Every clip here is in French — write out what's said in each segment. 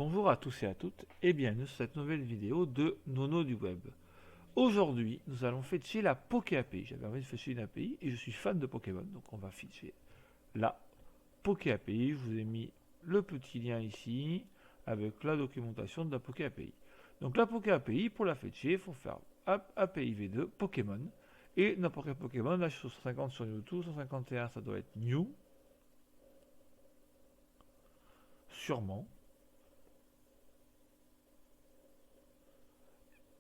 Bonjour à tous et à toutes et bienvenue sur cette nouvelle vidéo de Nono du Web. Aujourd'hui, nous allons fetcher la Poké API. J'avais envie de fetcher une API et je suis fan de Pokémon, donc on va fetcher la Poké API. Je vous ai mis le petit lien ici avec la documentation de la Poké API. Donc la Poké API, pour la fetcher, il faut faire API V2 Pokémon et n'importe quel Pokémon. Là, je suis sur 150 sur Mewtwo, 151 ça doit être New, sûrement.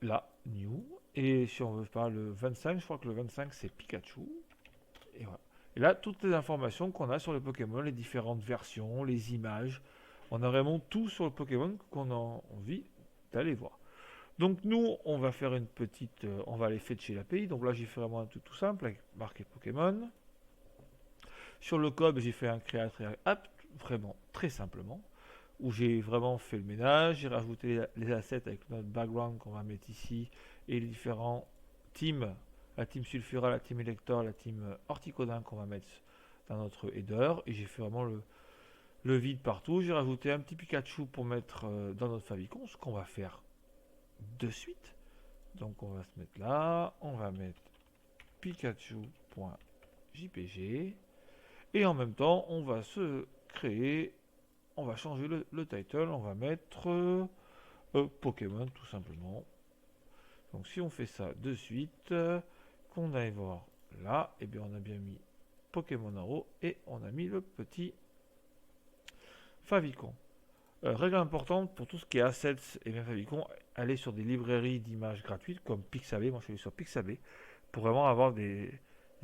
Là, New. Et si on veut pas le 25, je crois que le 25 c'est Pikachu. Et voilà. Et là, toutes les informations qu'on a sur le Pokémon, les différentes versions, les images, on a vraiment tout sur le Pokémon qu'on a envie d'aller voir. Donc nous, on va faire une petite, on va aller fetcher l'API. Donc là, j'ai fait vraiment un truc tout simple avec marqué Pokémon. Sur le code, j'ai fait un créateur app, vraiment très simplement, où j'ai vraiment fait le ménage, j'ai rajouté les assets avec notre background qu'on va mettre ici et les différents teams, la team Sulfura, la team Elector, la team Horticodin qu'on va mettre dans notre header, et j'ai fait vraiment le vide partout. J'ai rajouté un petit Pikachu pour mettre dans notre favicon, ce qu'on va faire de suite. Donc on va se mettre là, on va mettre Pikachu.jpg et en même temps on va se créer, on va changer le title, on va mettre Pokémon tout simplement. Donc si on fait ça de suite, qu'on aille voir là, et bien on a bien mis Pokémon en haut et on a mis le petit favicon. Règle importante pour tout ce qui est assets et bien favicon, aller sur des librairies d'images gratuites comme Pixabay. Moi je suis allé sur Pixabay pour vraiment avoir des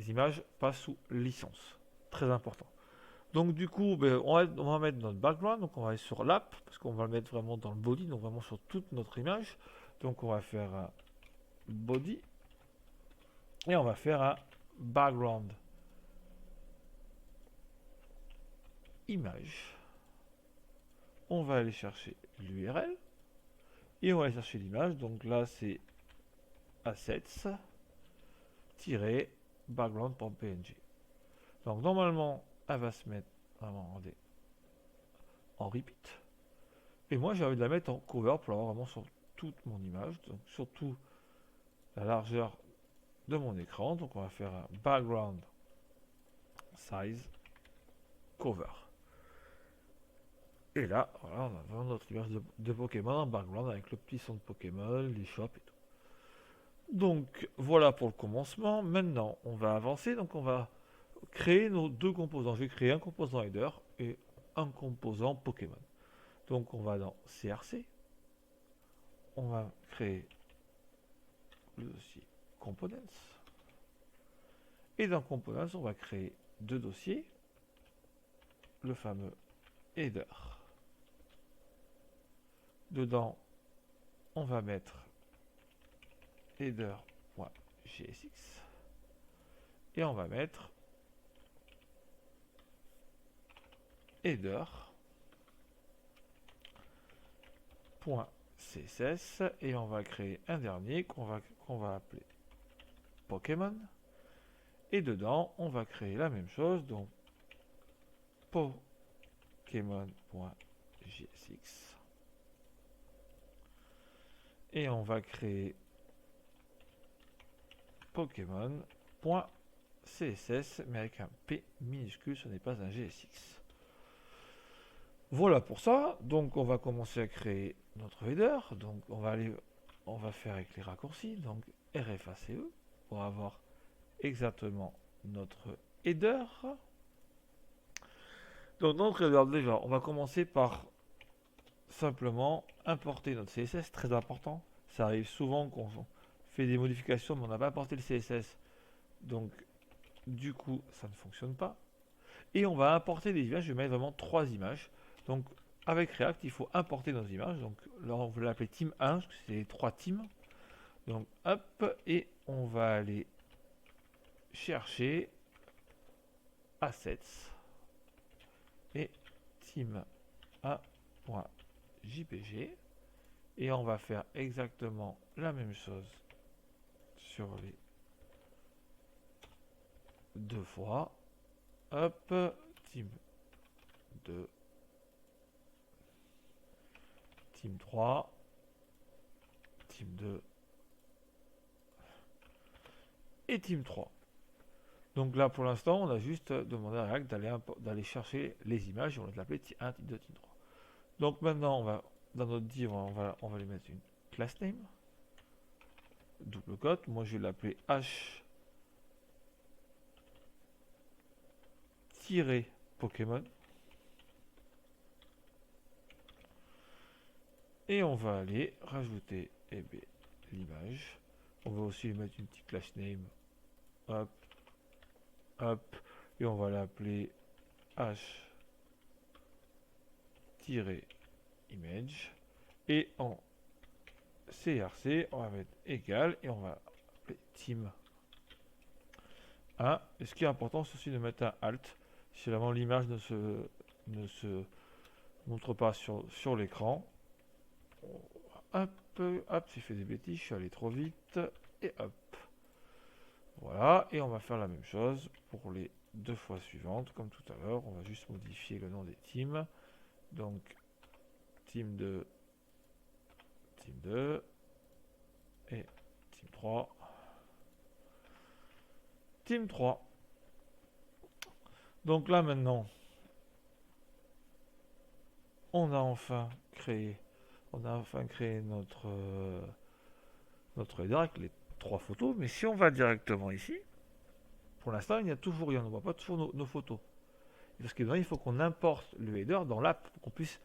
images pas sous licence. Très important. Donc du coup, ben, on va mettre notre background, donc on va aller sur l'app, parce qu'on va le mettre vraiment dans le body, donc vraiment sur toute notre image. Donc on va faire un body, et on va faire un background image. On va aller chercher l'URL, et on va aller chercher l'image, donc là c'est assets-background.png. Donc normalement, elle va se mettre vraiment en repeat. Et moi j'ai envie de la mettre en cover pour l'avoir vraiment sur toute mon image, donc surtout la largeur de mon écran. Donc on va faire un background size cover. Et là, voilà, on a vraiment notre image de Pokémon en background avec le petit son de Pokémon, les shops et tout. Donc voilà pour le commencement. Maintenant, on va avancer. Donc on va créer nos deux composants. Je vais créer un composant header et un composant Pokémon. Donc on va dans CRC. On va créer le dossier Components. Et dans Components, on va créer deux dossiers. Le fameux header. Dedans, on va mettre header.jsx et on va mettre header.css et on va créer un dernier qu'on va appeler Pokémon. Et dedans, on va créer la même chose, donc Pokémon.jsx et on va créer Pokémon.css mais avec un P minuscule, ce n'est pas un GSX. Voilà pour ça. Donc on va commencer à créer notre header. Donc on va faire avec les raccourcis. Donc RFACE pour avoir exactement notre header. Donc dans notre header déjà, on va commencer par simplement importer notre CSS. Très important. Ça arrive souvent qu'on fait des modifications mais on n'a pas importé le CSS. Donc du coup ça ne fonctionne pas. Et on va importer des images. Je vais mettre vraiment trois images. Donc avec React, il faut importer nos images. Donc là, on va l'appeler team 1, parce que c'est les trois teams. Donc hop, et on va aller chercher assets et team 1.jpg. Et on va faire exactement la même chose sur les deux fois. Hop, team 2 team 3, team 2 et team 3. Donc là, pour l'instant, on a juste demandé à React d'aller chercher les images et on va l'appeler team 1, team 2, team 3. Donc maintenant, on va dans notre div, on va lui mettre une class name, double quote. Moi, je vais l'appeler h-Pokémon. Et on va aller rajouter l'image. On va aussi lui mettre une petite class name. Hop, hop. Et on va l'appeler h-image. Et en CRC, on va mettre égal et on va appeler team 1. Et ce qui est important, c'est aussi de mettre un alt. Si vraiment l'image ne se montre pas sur l'écran. Hop, hop, j'ai fait des bêtises, je suis allé trop vite. Et hop. Voilà, et on va faire la même chose pour les deux fois suivantes, comme tout à l'heure. On va juste modifier le nom des teams. Donc, team 2 et team 3. Team 3. Donc là maintenant, on a enfin créé notre header avec les 3 photos. Mais si on va directement ici, pour l'instant, il n'y a toujours rien. On ne voit pas toujours nos photos. Parce que il faut qu'on importe le header dans l'app pour qu'on puisse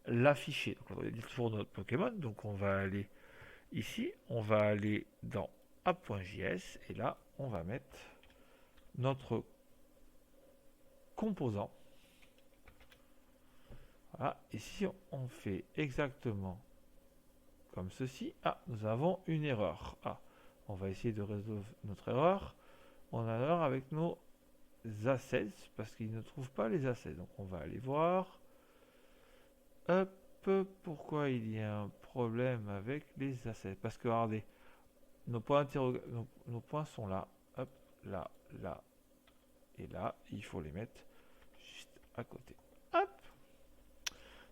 l'afficher. Donc on va dire toujours notre Pokémon. Donc on va aller ici, on va aller dans app.js et là on va mettre notre composant. Voilà, et si on fait exactement comme ceci, nous avons une erreur. On va essayer de résoudre notre erreur. On a une erreur avec nos assets parce qu'il ne trouve pas les assets. Donc on va aller voir. Hop, pourquoi il y a un problème avec les assets? Parce que regardez, nos points sont là. Hop, là, là et là. Il faut les mettre juste à côté. Hop.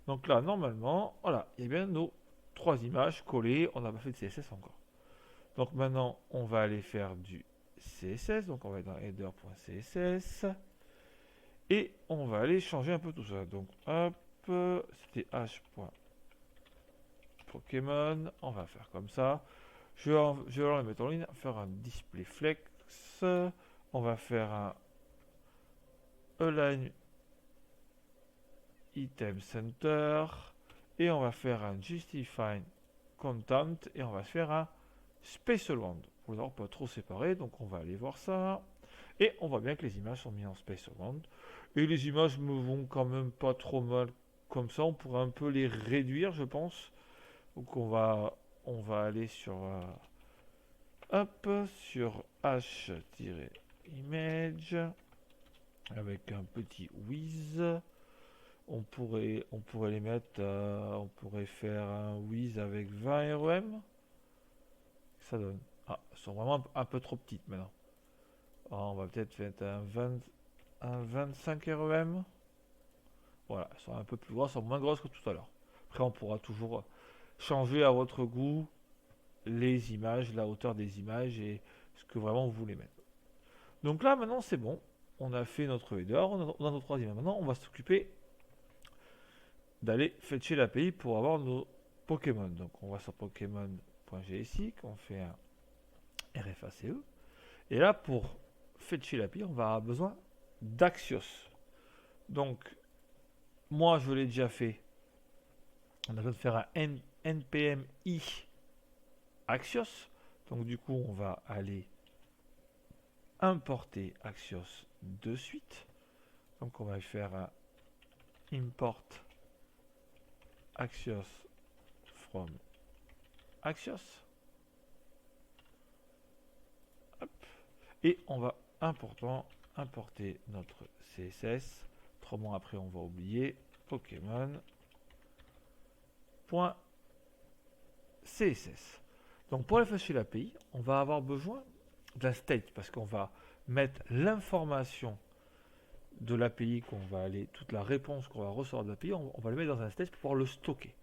Donc là, normalement, voilà, il y a bien nos 3 images collées. On n'a pas fait de CSS encore. Donc maintenant, on va aller faire du CSS. Donc on va être dans header.css. Et on va aller changer un peu tout ça. Donc hop, c'était h.Pokémon. On va faire comme ça. Je vais le mettre en ligne, faire un display flex. On va faire un align item center. Et on va faire un justify content. Et on va faire un special one. Pour les avoir pas trop séparés. Donc on va aller voir ça. Et on voit bien que les images sont mises en special one. Et les images me vont quand même pas trop mal comme ça. On pourrait un peu les réduire, je pense. Donc on va aller sur sur h-image avec un petit width. On pourrait les mettre, on pourrait faire un width avec 20 rem. Ça donne. Elles sont vraiment un peu trop petites maintenant. On va peut-être faire un 25 rem. Voilà, elles sont un peu plus grosses, elles sont moins grosses que tout à l'heure. Après, on pourra toujours changer à votre goût les images, la hauteur des images et ce que vraiment vous voulez mettre. Donc là, maintenant, c'est bon. On a fait notre header, on a nos 3 images. Maintenant, on va s'occuper d'aller fetcher l'API pour avoir nos Pokémon. Donc, on va sur Pokémon.gsic, on fait un RFACE. Et là, pour fetcher l'API, on va avoir besoin d'Axios. Donc, moi, je l'ai déjà fait. On a besoin de faire un npm i Axios. Donc, du coup, on va aller importer Axios de suite. Donc, on va faire un import Axios from Axios. Hop. Et on va importer notre CSS. Autrement, après, on va oublier Pokémon.css. Donc, pour afficher l'API, on va avoir besoin d'un state parce qu'on va mettre l'information de l'API toute la réponse qu'on va recevoir de l'API, on va le mettre dans un state pour pouvoir le stocker.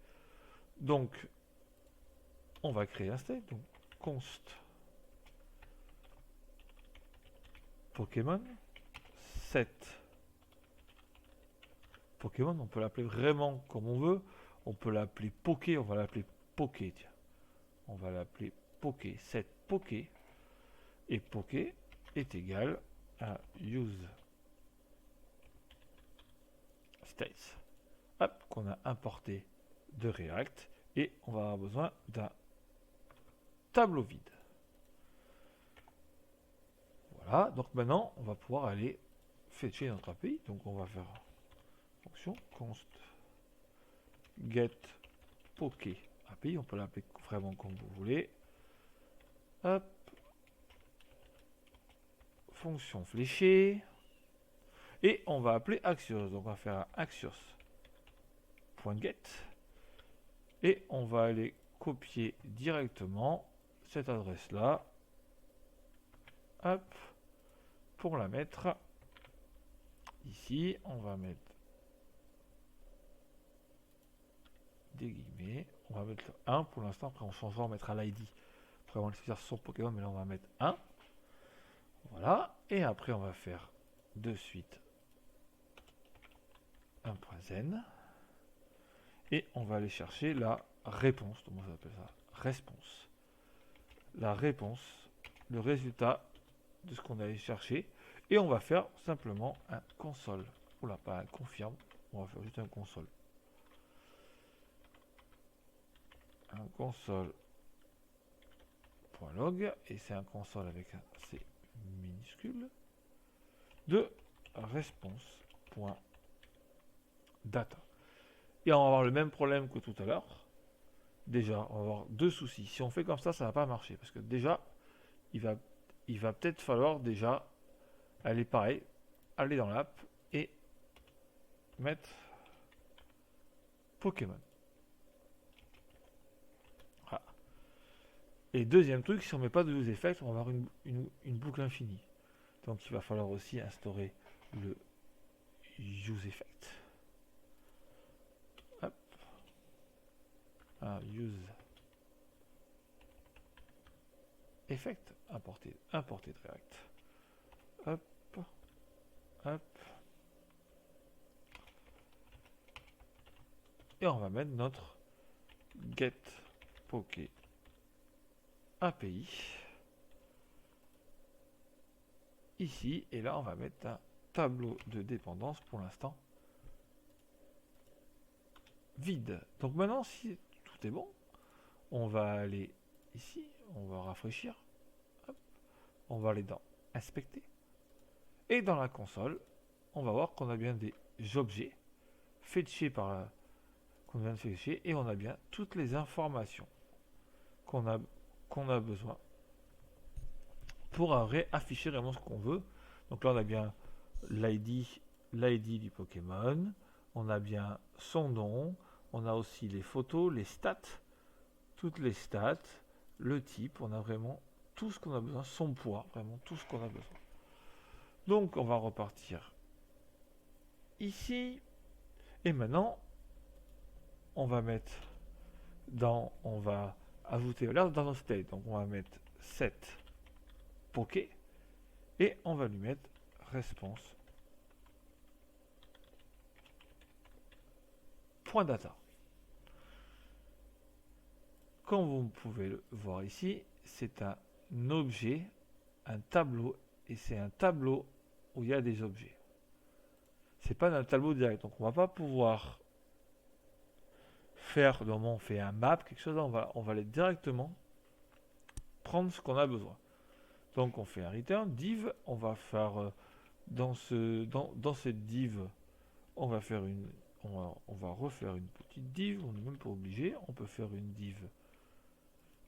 Donc, on va créer un state. Donc, const Pokémon set Pokémon. On peut l'appeler vraiment comme on veut. On peut l'appeler Poké. On va l'appeler Poké. Tiens. On va l'appeler Poké. Set Poké. Et Poké est égal à use states. Hop, qu'on a importé de React. Et on va avoir besoin d'un tableau vide. Voilà, donc maintenant on va pouvoir aller fetcher notre API. Donc on va faire fonction const get poké API. On peut l'appeler vraiment comme vous voulez. Hop, fonction fléchée. Et on va appeler Axios. Donc on va faire Axios.get. Et on va aller copier directement cette adresse là. Hop, pour la mettre ici, on va mettre des guillemets, on va mettre le 1 pour l'instant, après on changera, on mettra l'ID. Après on va le sur Pokémon, mais là on va mettre 1. Voilà, et après on va faire de suite 1.zen. Et on va aller chercher la réponse, comment ça s'appelle ça? Réponse. La réponse, le résultat de ce qu'on allait chercher. Et on va faire simplement un console. Oula, pas un confirme, on va faire juste un console. Un console.log, et c'est un console avec un C minuscule, de response.data. Et on va avoir le même problème que tout à l'heure. Déjà, on va avoir deux soucis. Si on fait comme ça ne va pas marcher. Parce que déjà, il va peut-être falloir déjà aller pareil, aller dans l'app et mettre Pokémon. Voilà. Et deuxième truc, si on ne met pas de use effect, on va avoir une boucle infinie. Donc il va falloir aussi instaurer le use effect. Hop. Un use effect importé de React. Hop. Hop. Et on va mettre notre get poké API ici, et là on va mettre un tableau de dépendance pour l'instant vide. Donc maintenant, si tout est bon, on va aller ici, on va rafraîchir, hop, on va aller dans inspecter, et dans la console on va voir qu'on a bien des objets fetchés par qu'on vient de fetcher, et on a bien toutes les informations qu'on a besoin pour réafficher vraiment ce qu'on veut. Donc là on a bien l'ID du Pokémon, on a bien son nom, on a aussi les photos, les stats, toutes les stats, le type, on a vraiment tout ce qu'on a besoin, son poids, vraiment tout ce qu'on a besoin. Donc on va repartir ici, et maintenant on va mettre on va ajouter là dans notre state, donc on va mettre set poké, et on va lui mettre response.data. Comme vous pouvez le voir ici, c'est un objet, un tableau, et c'est un tableau où il y a des objets. C'est pas un tableau direct, donc on va pas pouvoir faire, normalement on fait un map, quelque chose, on va aller directement prendre ce qu'on a besoin. Donc on fait un return div, on va faire dans cette div, on va faire on va refaire une petite div, on n'est même pas obligé, on peut faire une div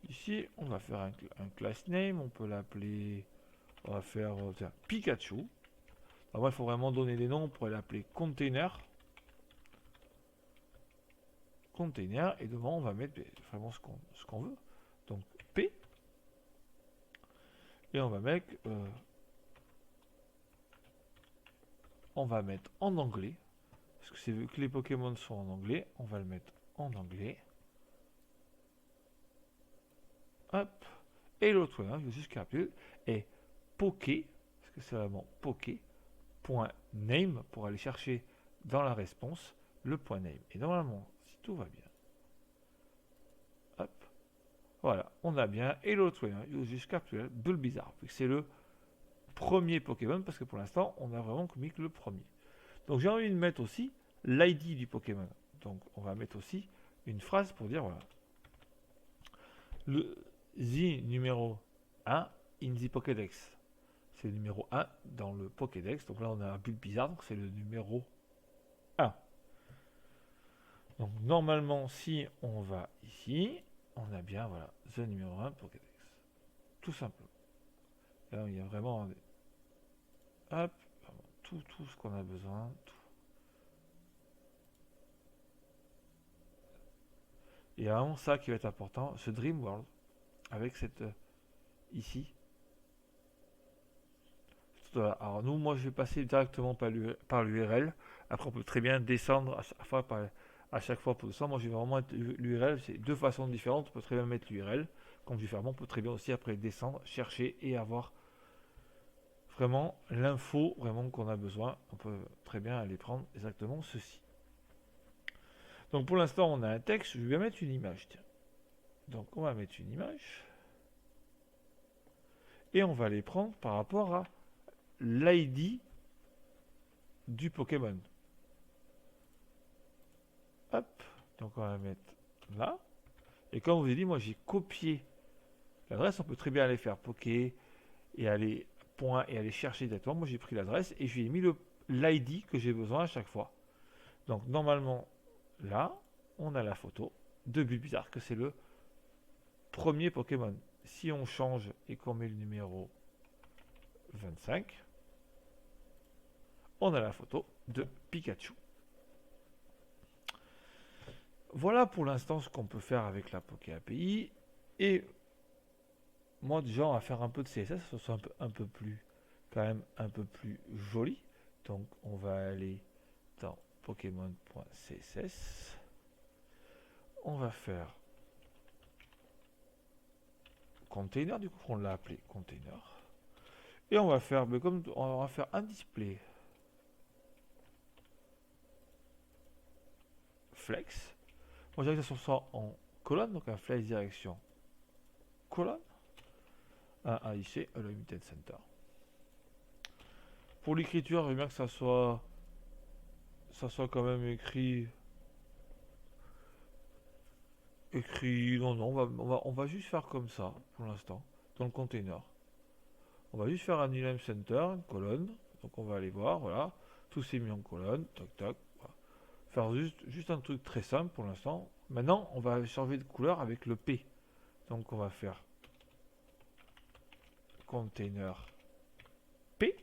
ici, on va faire un class name, on peut l'appeler, on va faire Pikachu. Alors il faut vraiment donner des noms, on pourrait l'appeler container, et devant on va mettre vraiment ce qu'on veut, donc P, et on va mettre en anglais, parce que c'est vu que les Pokémon sont en anglais, on va le mettre en anglais. hop, et l'autre lien, jusqu'à plus, est poké, parce que c'est vraiment poké.name pour aller chercher dans la réponse le point name. Et normalement, si tout va bien, hop, voilà, on a bien, et l'autre lien, jusqu'à plus, Bulbizarre, c'est le premier Pokémon, parce que pour l'instant, on a vraiment mis que le premier. Donc j'ai envie de mettre aussi l'ID du Pokémon. Donc on va mettre aussi une phrase pour dire voilà. Le Z numéro 1 in the Pokédex. C'est le numéro 1 dans le Pokédex. Donc là on a un Bulbizarre, donc c'est le numéro 1. Donc normalement si on va ici, on a bien voilà, the numéro 1 Pokédex. Tout simplement. Là il y a vraiment hop, tout ce qu'on a besoin. Tout. Et vraiment ça qui va être important, ce Dream World, avec cette ici. Alors nous, moi je vais passer directement par l'URL. Après on peut très bien descendre à chaque fois pour descendre. Moi je vais vraiment mettre l'URL, c'est deux façons différentes. On peut très bien mettre l'URL. Comme je vais faire, on peut très bien aussi après descendre, chercher et avoir vraiment l'info vraiment qu'on a besoin. On peut très bien aller prendre exactement ceci. Donc pour l'instant on a un texte, je vais bien mettre une image. Tiens. Donc on va mettre une image. Et on va les prendre par rapport à l'ID du Pokémon. Hop, donc on va mettre là. Et comme je vous ai dit, moi j'ai copié l'adresse. On peut très bien aller faire poké et aller point et aller chercher directement. Moi j'ai pris l'adresse et je lui ai mis l'ID que j'ai besoin à chaque fois. Donc normalement là, on a la photo de Bulbizarre que c'est le premier Pokémon. Si on change et qu'on met le numéro 25, on a la photo de Pikachu. Voilà pour l'instant ce qu'on peut faire avec la Poké API. Et moi déjà on va faire un peu de CSS, ça soit un peu plus quand même un peu plus joli. Donc on va aller dans Pokémon.css. On va faire container, du coup on l'a appelé container. Et on va faire, comme on va faire un display flex. Moi j'ai que ça soit en colonne, donc un flex direction colonne. Un AIC, le Limited Center. Pour l'écriture, je veux bien que ça soit quand même écrit. Non, on va juste faire comme ça pour l'instant, dans le container. On va juste faire un name center, une colonne. Donc on va aller voir, voilà. Tout s'est mis en colonne, tac tac. Voilà. Faire juste un truc très simple pour l'instant. Maintenant, on va changer de couleur avec le P. Donc on va faire container P.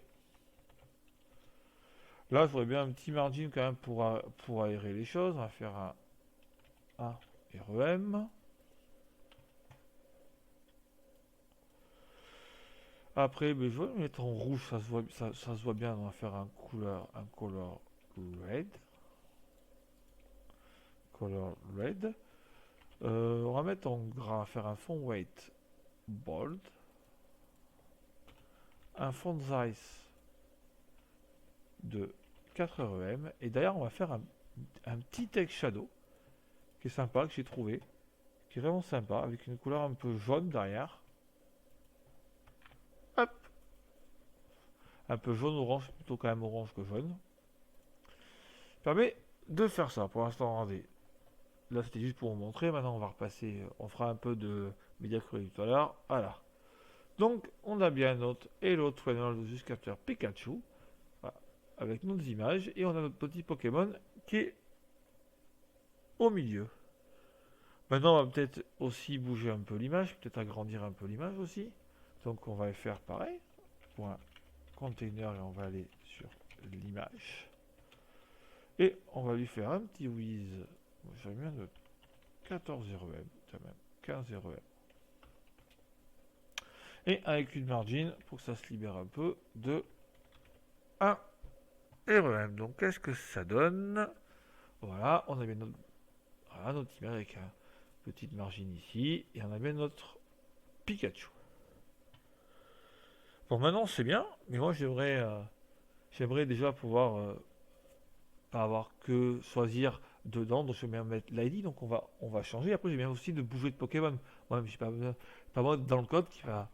Là, je voudrais bien un petit margin quand même pour aérer les choses. On va faire un REM. Après, je vais le mettre en rouge, ça se voit bien. On va faire un color red. Color red. On va mettre en gras, faire un fond weight bold. Un font size de 4 REM. Et d'ailleurs, on va faire un petit text shadow qui est sympa, que j'ai trouvé. Qui est vraiment sympa, avec une couleur un peu jaune derrière. Hop! Un peu jaune-orange, plutôt quand même orange que jaune. Permet de faire ça. Pour l'instant, regardez. Là, c'était juste pour vous montrer. Maintenant, on va repasser. On fera un peu de Media Query tout à l'heure. Voilà. Donc, on a bien notre Hello Trainer jusqu'à faire Pikachu. Voilà, avec nos images. Et on a notre petit Pokémon qui est au milieu. Maintenant, on va peut-être aussi bouger un peu l'image. Peut-être agrandir un peu l'image aussi. Donc, on va faire pareil. Point container et on va aller sur l'image. Et on va lui faire un petit whiz. J'aurais bien de 14 REM, même 15 REM. Et avec une margin pour que ça se libère un peu de 1 REM. Donc qu'est-ce que ça donne? Voilà, on a bien notre image avec une petite margin ici. Et on a bien notre Pikachu. Bon, maintenant c'est bien, mais moi j'aimerais déjà pouvoir pas avoir que choisir dedans, donc je vais bien mettre l'ID, donc on va changer. Après j'ai bien aussi de bouger de Pokémon. Moi, je pas moi dans le code qui va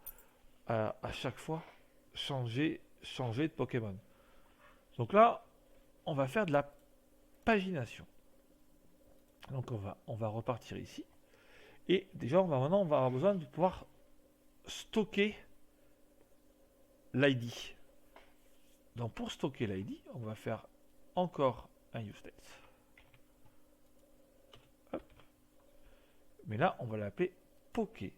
à chaque fois changer de Pokémon. Donc là, on va faire de la pagination. Donc on va repartir ici. Et déjà, maintenant, on va avoir besoin de pouvoir stocker l'ID. Donc pour stocker l'ID, on va faire encore un useState. Hop. Mais là, on va l'appeler PokéID.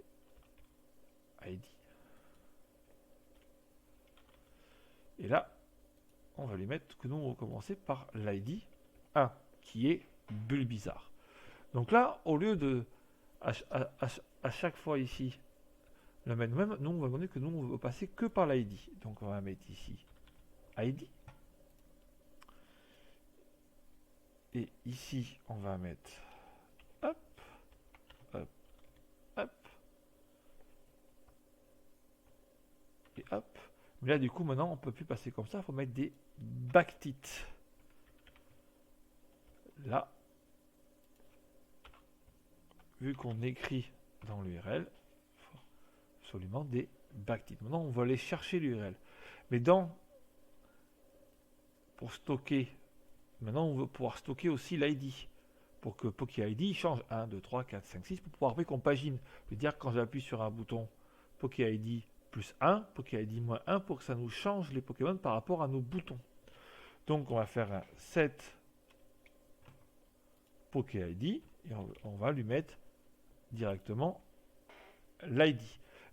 Et là, on va lui mettre que nous on va commencer par l'ID 1, qui est Bulbizarre. Donc là, au lieu de à chaque fois ici le mettre même, nous on va demander que nous on va passer que par l'ID. Donc on va mettre ici ID. Et ici on va mettre hop, hop, hop. Et hop. Mais là du coup maintenant on peut plus passer comme ça, il faut mettre des backtick. Là, vu qu'on écrit dans l'URL, il faut absolument des backtick. Maintenant on va aller chercher l'URL. Mais pour stocker, maintenant on veut pouvoir stocker aussi l'ID. Pour que PokéID change 1, 2, 3, 4, 5, 6, pour pouvoir après qu'on pagine. Je veux dire quand j'appuie sur un bouton PokéID plus 1, PokéID moins 1, pour que ça nous change les Pokémon par rapport à nos boutons. Donc on va faire un set PokéID et on va lui mettre directement l'ID.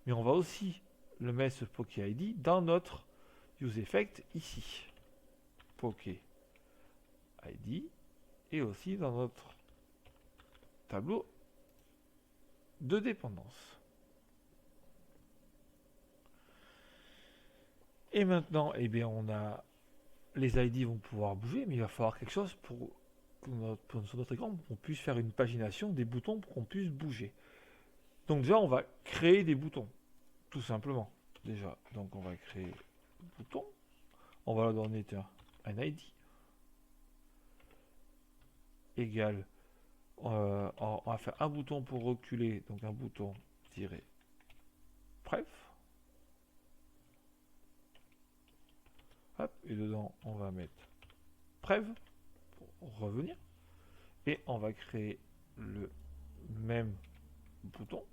Mais on va aussi le mettre ce PokéID dans notre useEffect ici. PokéID et aussi dans notre tableau de dépendance. Et maintenant, eh bien, les ID vont pouvoir bouger, mais il va falloir quelque chose pour sur notre écran, pour qu'on puisse faire une pagination des boutons pour qu'on puisse bouger. Donc déjà, on va créer des boutons, tout simplement. Déjà, donc on va créer un bouton. On va leur donner un ID égal. On va faire un bouton pour reculer, donc un bouton tiré pref. Hop, et dedans, on va mettre prev pour revenir. Et on va créer le même bouton,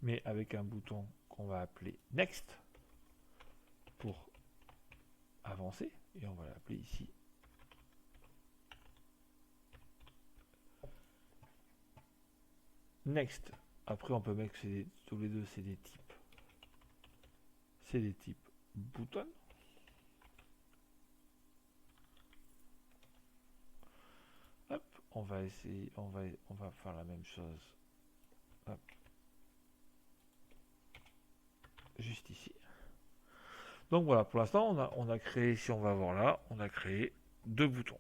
mais avec un bouton qu'on va appeler next pour avancer. Et on va l'appeler ici next. Après, on peut mettre que tous les deux, c'est des types. C'est des types button. Hop, on va essayer, on va faire la même chose. Hop. Juste ici. Donc voilà, pour l'instant, on a créé, si on va voir là, on a créé deux boutons.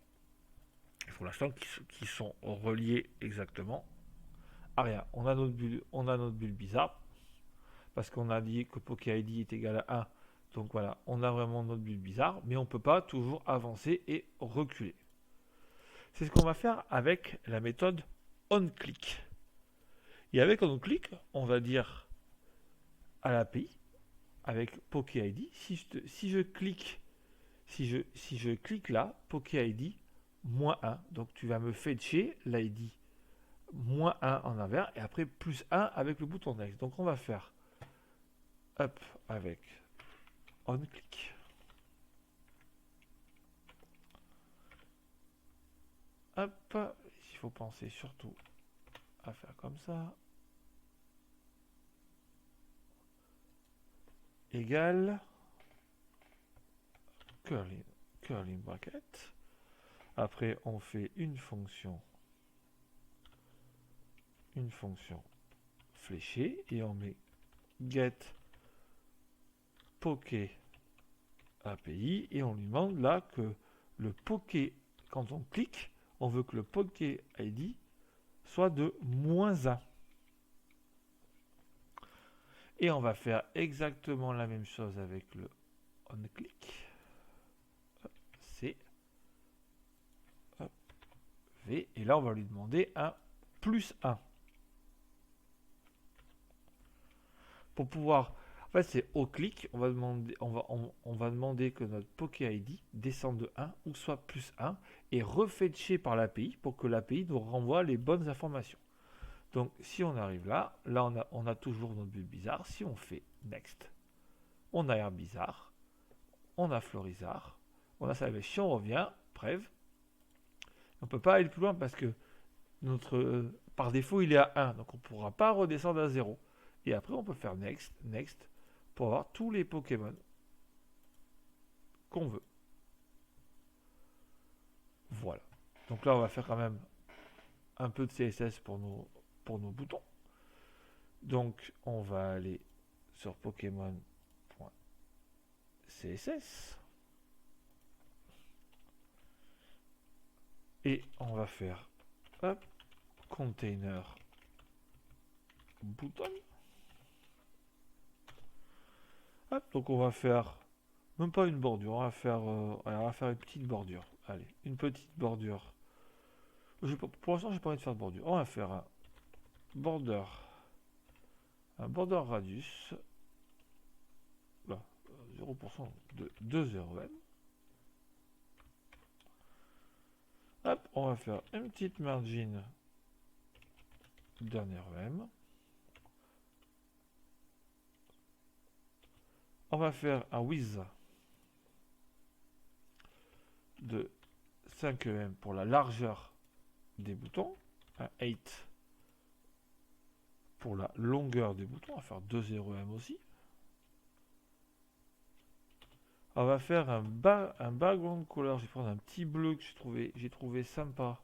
Pour l'instant, qui sont reliés exactement à rien. On a notre bulle bizarre, parce qu'on a dit que PokéID est égal à 1. Donc voilà, on a vraiment notre bulle bizarre, mais on ne peut pas toujours avancer et reculer. C'est ce qu'on va faire avec la méthode onClick. Et avec onClick, on va dire à l'API, avec PokéID, si je clique là, PokéID moins 1, donc tu vas me fetcher l'ID moins 1 en envers et après plus 1 avec le bouton next. Donc on va faire up avec onClick. Hop, il faut penser surtout à faire comme ça. Égal curling bracket. Après on fait une fonction fléchée et on met get poké API et on lui demande là que le poké, quand on clique, on veut que le poké ID soit de -1. Et on va faire exactement la même chose avec le onClick. C. Hop, V. Et là, on va lui demander un +1. Pour pouvoir... En fait, c'est au clic, on va demander que notre PokéID descende de 1 ou soit +1 et refetché par l'API pour que l'API nous renvoie les bonnes informations. Donc, si on arrive là, on a toujours notre bulle bizarre. Si on fait Next, on a Air bizarre, on a Florizard, on a Salvage. Si on revient, Preuve, on ne peut pas aller plus loin parce que par défaut, il est à 1, donc on ne pourra pas redescendre à 0. Et après, on peut faire Next, Next, pour avoir tous les Pokémon qu'on veut. Voilà. Donc là, on va faire quand même un peu de CSS pour nos boutons. Donc, on va aller sur Pokémon.css et on va faire hop, container button. Hop, donc on va faire même pas une bordure, on va faire une petite bordure. Allez, une petite bordure. Pour l'instant, j'ai pas envie de faire de bordure. On va faire un border radius. Là, 0% de 2 RM. Hop, on va faire une petite margin d'un RM. On va faire un width de 5 em pour la largeur des boutons, un 8 pour la longueur des boutons, on va faire 2 em aussi. On va faire un background color, je vais prendre un petit bleu que j'ai trouvé sympa.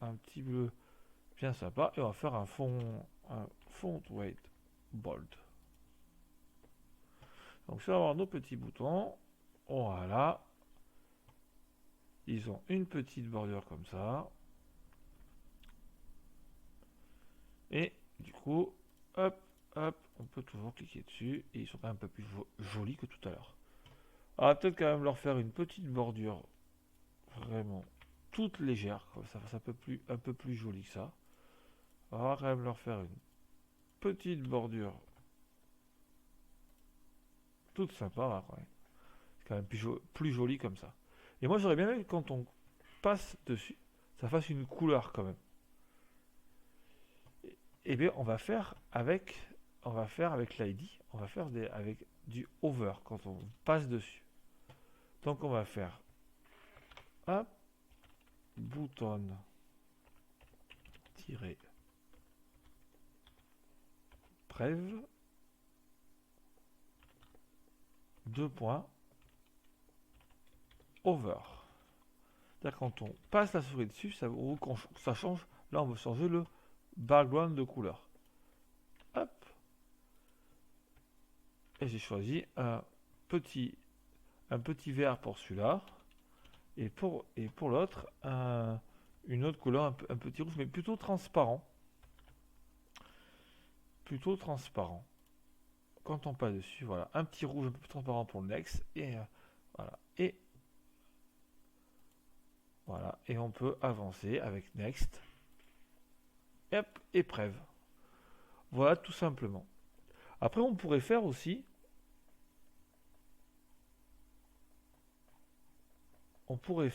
Un petit bleu bien sympa et on va faire un font weight bold. Donc ça va avoir nos petits boutons. Voilà. Ils ont une petite bordure comme ça. Et du coup, hop, hop, on peut toujours cliquer dessus. Et ils sont un peu plus jolis que tout à l'heure. On va peut-être quand même leur faire une petite bordure vraiment toute légère. Comme ça fasse un peu plus joli que ça. On va quand même leur faire une petite bordure toute sympa. Là, quand même. C'est quand même plus joli comme ça. Et moi j'aurais bien aimé que quand on passe dessus, ça fasse une couleur quand même. Et bien on va faire avec l'ID, on va faire avec du hover quand on passe dessus. Donc on va faire hop, bouton tirer preuve 2 points over. C'est-à-dire quand on passe la souris dessus, ça change. Là on va changer le background de couleur. Hop. Et j'ai choisi un petit vert pour celui-là. Et pour l'autre, une autre couleur, un petit rouge, mais plutôt transparent. Plutôt transparent. Quand on passe dessus, voilà, un petit rouge un peu plus transparent pour le next. Et voilà. Voilà. Et on peut avancer avec next. Et hop, et preuve. Voilà, tout simplement. Après, on pourrait faire aussi. Un peu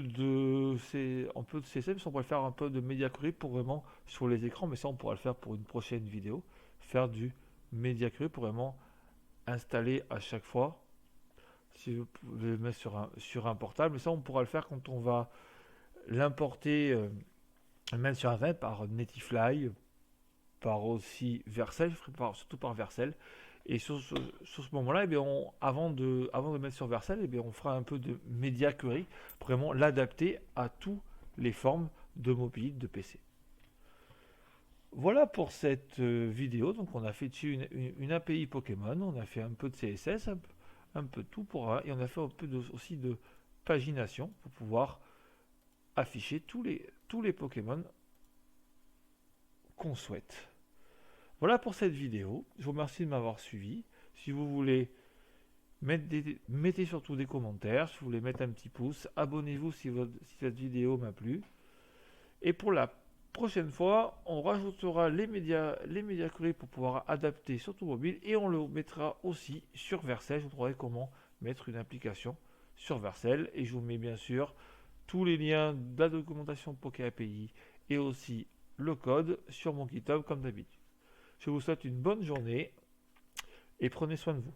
de CSS, on pourrait faire un peu de media query pour vraiment sur les écrans, mais ça on pourra le faire pour une prochaine vidéo. Faire du media query pour vraiment installer à chaque fois. Si vous pouvez le mettre sur un portable, mais ça on pourra le faire quand on va l'importer, même sur internet par Netifly, par aussi Vercel, surtout par Vercel. Et sur ce moment-là, eh avant de mettre sur Vercel, eh on fera un peu de media query pour vraiment l'adapter à toutes les formes de mobilité de PC. Voilà pour cette vidéo. Donc on a fait dessus une API Pokémon, on a fait un peu de CSS, un peu de tout et on a fait un peu aussi de pagination pour pouvoir afficher tous les Pokémon qu'on souhaite. Voilà pour cette vidéo. Je vous remercie de m'avoir suivi. Si vous voulez, mettez surtout des commentaires. Si vous voulez mettre un petit pouce, abonnez-vous si cette vidéo m'a plu. Et pour la prochaine fois, on rajoutera les médias query pour pouvoir adapter sur tout mobile et on le mettra aussi sur Vercel. Je vous trouverai comment mettre une application sur Vercel et je vous mets bien sûr tous les liens de la documentation Poké API et aussi le code sur mon GitHub comme d'habitude. Je vous souhaite une bonne journée et prenez soin de vous.